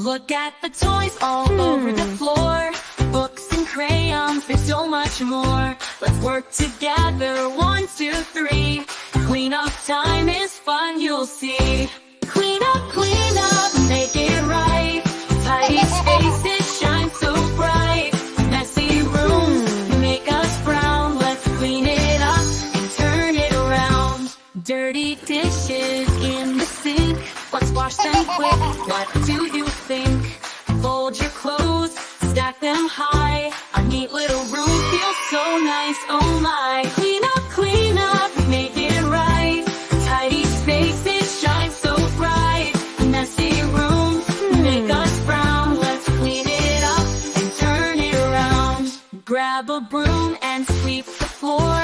Look at the toys all over the floor. Books and crayons, there's so much more. Let's work together, 1, 2, 3. Clean up time is fun, you'll see. Clean up, make it right. Tidy spaces shine so bright. Messy rooms make us frown. Let's clean it up and turn it around. Dirty dishes in the sink, let's wash them quick. What do you think? Fold your clothes, stack them high. Our neat little room feels so nice, oh my. Clean up, make it right. Tidy spaces shine so bright. Messy rooms make us frown. Let's clean it up and turn it around. Grab a broom and sweep the floor.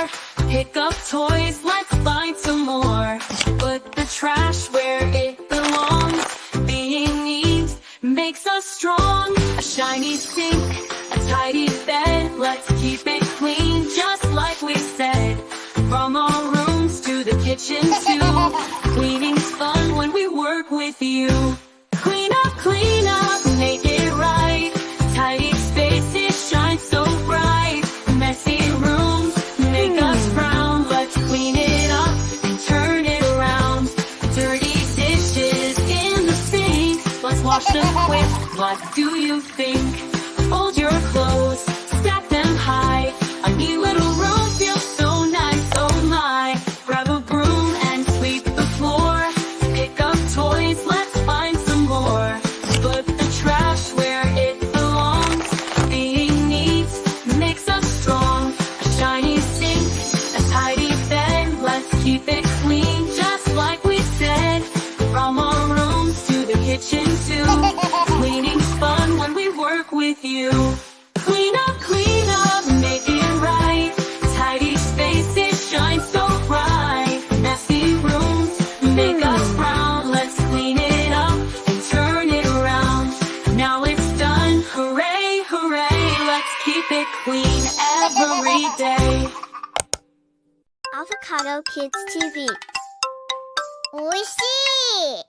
Pick up toys, let's find some more. Put the trash where it belongs. Being neat makes us strong. A shiny sink, a tidy bed. Let's keep it clean just like we said. From our rooms to the kitchen too. Cleaning's fun when we work with you. Clean up, make it right. Tidy spaces shine so bright. Messy rooms make us frown. Let's clean it up and turn it around. Dirty dishes in the sink, let's wash them quick. What do you think? Fold your clothes, stack them high. A neat little room feels so nice, oh my. Grab a broom and sweep the floor. Pick up toys, let's find some more. Put the trash where it belongs. Being neat makes us strong. A shiny sink, a tidy bed. Let's keep it clean just like we said. From our rooms to the kitchen too. Cleaning's fun when we work with you. Clean up, make it right. Tidy spaces shine so bright. Messy rooms make us frown. Let's clean it up and turn it around. Now it's done, hooray, hooray. Let's keep it clean every day. Avocado Kids TV. おいしい